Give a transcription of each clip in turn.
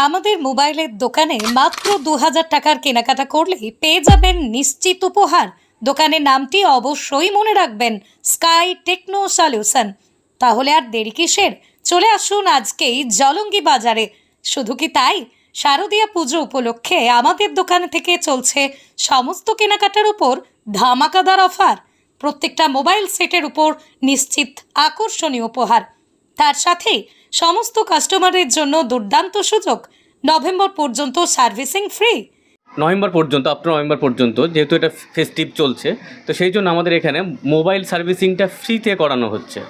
আমাদের মোবাইলের দোকানে মাত্র 2000 টাকার কেনাকাটা করলেই পেয়ে যাবেন নিশ্চিত উপহার। দোকানের নামটি অবশ্যই মনে রাখবেন, স্কাই টেকনো সলিউশন। তাহলে আর দেরি কিসের, চলে আসুন আজকেই জলঙ্গি বাজারে। শুধু কি তাই, শারদীয়া পুজো উপলক্ষে আমাদের দোকান থেকে চলছে সমস্ত কেনাকাটার উপর ধামাকাদার অফার। প্রত্যেকটা মোবাইল সেটের উপর নিশ্চিত আকর্ষণীয় উপহার। তার সাথে সমস্ত কাস্টমারের জন্য দুর্দান্ত সুযোগ, নভেম্বর পর্যন্ত সার্ভিসিং ফ্রি। নভেম্বর পর্যন্ত, আফটার নভেম্বর পর্যন্ত, যেহেতু এটা ফেস্টিভ চলছে, তো সেই জন্য আমাদের এখানে মোবাইল সার্ভিসিংটা ফ্রিতে করানো হচ্ছে।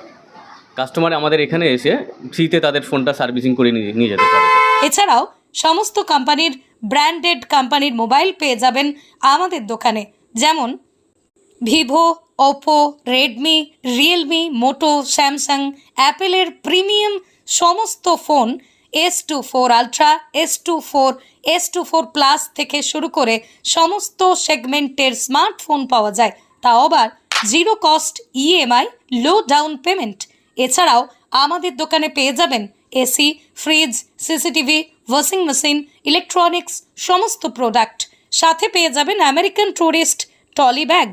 কাস্টমার আমাদের এখানে এসে ফ্রিতে তাদের ফোনটা সার্ভিসিং করে নিয়ে যেতে পারে। এছাড়াও সমস্ত কোম্পানির ব্র্যান্ডেড কোম্পানির মোবাইল পেয়ে যাবেন আমাদের দোকানে, যেমন ভিভো, ওপো, রেডমি, রিয়েলমি, মোটো, স্যামসাং, অ্যাপেলের প্রিমিয়াম সমস্ত phone S24 ultra, S24, S24 plus থেকে শুরু করে সমস্ত সেগমেন্টের স্মার্টফোন পাওয়া যায়, তাও আবার জিরো কস্ট EMI, লো ডাউন পেমেন্ট। এছাড়াও আমাদের দোকানে পেয়ে যাবেন AC, fridge, CCTV, washing machine, electronics সমস্ত প্রোডাক্ট। সাথে পেয়ে যাবেন আমেরিকান ট্যুরিস্ট ট্রলি ব্যাগ।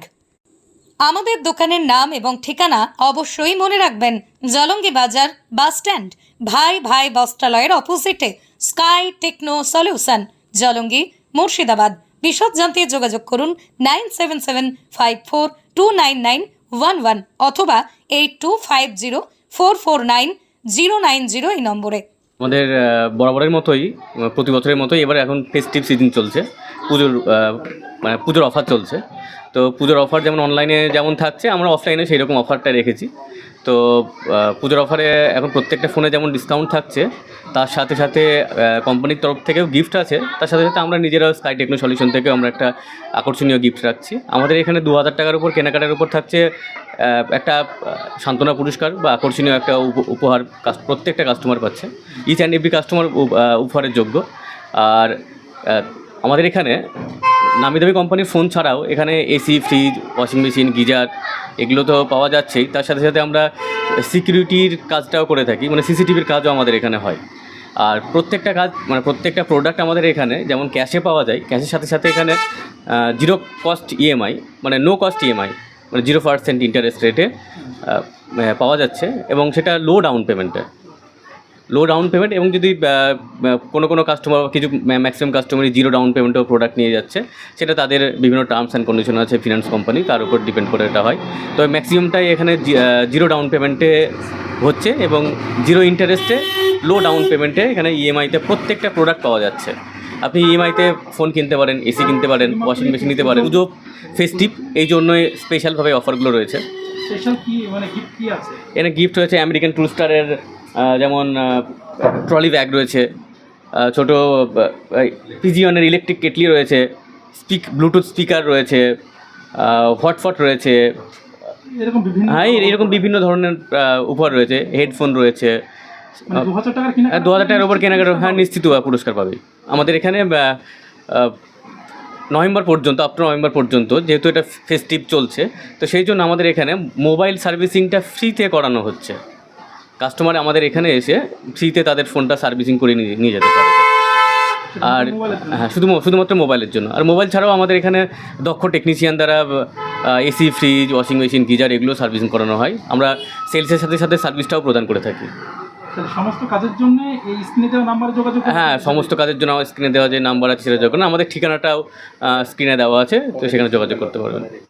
আমাদের দোকানের নাম এবং ঠিকানা অবশ্যই মনে রাখবেন, জলঙ্গি বাজার বাস স্ট্যান্ড, ভাই ভাই বস্ত্রালয়ের অপোজিটে sky techno solution, Jalangi, Murshidabad. বিশদ জানতে যোগাযোগ করুন 9775429911 অথবা 8250449090 এই নম্বরে। আমাদের বরাবরের মতোই, প্রতি বছরের মতোই এবার এখন ফেস্টিভ সিজন চলছে, পুজোর অফার চলছে। তো পুজোর অফার যেমন অনলাইনে যেমন থাকছে, আমরা অফলাইনে সেই রকম অফারটা রেখেছি। তো পুজোর অফারে এখন প্রত্যেকটা ফোনে যেমন ডিসকাউন্ট থাকছে, তার সাথে সাথে কোম্পানির তরফ থেকেও গিফট আছে। তার সাথে সাথে আমরা নিজেরাও স্কাই টেকনো সলিউশন থেকে আমরা একটা আকর্ষণীয় গিফট রাখছি। আমাদের এখানে 2000 টাকার উপর কেনাকাটার উপর থাকছে একটা সান্ত্বনা পুরস্কার বা আকর্ষণীয় একটা উপহার প্রত্যেকটা কাস্টমার পাচ্ছে। ইচ অ্যান্ড এভরি কাস্টমার উপহারের যোগ্য। আর আমাদের এখানে নামি দামি কোম্পানির ফোন ছাড়াও এখানে AC, fridge, washing machine, geyser এগুলো তো পাওয়া যাচ্ছেই। তার সাথে সাথে আমরা সিকিউরিটির কাজটাও করে থাকি, মানে সিসিটিভির কাজও আমাদের এখানে হয়। আর প্রত্যেকটা কাজ, মানে প্রত্যেকটা প্রোডাক্ট আমাদের এখানে যেমন ক্যাশে পাওয়া যায়, ক্যাশের সাথে সাথে এখানে জিরো কস্ট EMI, মানে নো কস্ট EMI, মানে 0% ইন্টারেস্ট রেটে পাওয়া যাচ্ছে, এবং সেটা লো ডাউন পেমেন্ট। এবং যদি কোনো কাস্টমার, কিছু ম্যাক্সিমাম কাস্টমারই জিরো ডাউন পেমেন্টেও প্রোডাক্ট নিয়ে যাচ্ছে, সেটা তাদের বিভিন্ন টার্মস অ্যান্ড কন্ডিশন আছে ফিনান্স কোম্পানি, তার উপর ডিপেন্ড করে এটা হয়। তো ম্যাক্সিমামটাই এখানে জিরো ডাউন পেমেন্টে হচ্ছে, এবং জিরো ইন্টারেস্টে, লো ডাউন পেমেন্টে এখানে EMI-তে প্রত্যেকটা প্রোডাক্ট পাওয়া যাচ্ছে। আপনি EMI-তে ফোন কিনতে পারেন, এসি কিনতে পারেন, ওয়াশিং মেশিন নিতে পারেন। পুজো ফেস্টিভ, এই জন্যই স্পেশালভাবে অফারগুলো রয়েছে। এখানে গিফট রয়েছে আমেরিকান টুরিস্টারের, যেমন ট্রলি ব্যাগ রয়েছে, ছোটো পিজিয়নের ইলেকট্রিক কেটলি রয়েছে, ব্লুটুথ স্পিকার রয়েছে, হটফট রয়েছে, হ্যাঁ এরকম বিভিন্ন ধরনের উপহার রয়েছে। হেডফোন রয়েছে। 2000 টাকার উপর কেনাকাটা, হ্যাঁ নিশ্চিত পুরস্কার পাবে। আমাদের এখানে নভেম্বর পর্যন্ত, আফটার নভেম্বর পর্যন্ত, যেহেতু এটা ফেস্টিভ চলছে, তো সেই জন্য আমাদের এখানে মোবাইল সার্ভিসিংটা ফ্রিতে করানো হচ্ছে। কাস্টমার আমাদের এখানে এসে ফ্রিতে তাদের ফোনটা সার্ভিসিং করে নিয়ে যেতে পারে। আর হ্যাঁ, শুধুমাত্র মোবাইলের জন্য। আর মোবাইল ছাড়াও আমাদের এখানে দক্ষ টেকনিশিয়ান দ্বারা AC, fridge, washing machine, geyser এগুলো সার্ভিসিং করানো হয়। আমরা সেলসের সাথে সাথে সার্ভিসটাও প্রদান করে থাকি। সমস্ত কাজের জন্য এই স্ক্রিনে দেওয়া নাম্বারে যোগাযোগ, হ্যাঁ সমস্ত কাজের জন্য আমার স্ক্রিনে দেওয়া যে নাম্বার আছে সেটা যোগাযোগ, আমাদের ঠিকানাটাও স্ক্রিনে দেওয়া আছে, তো সেখানে যোগাযোগ করতে পারবেন।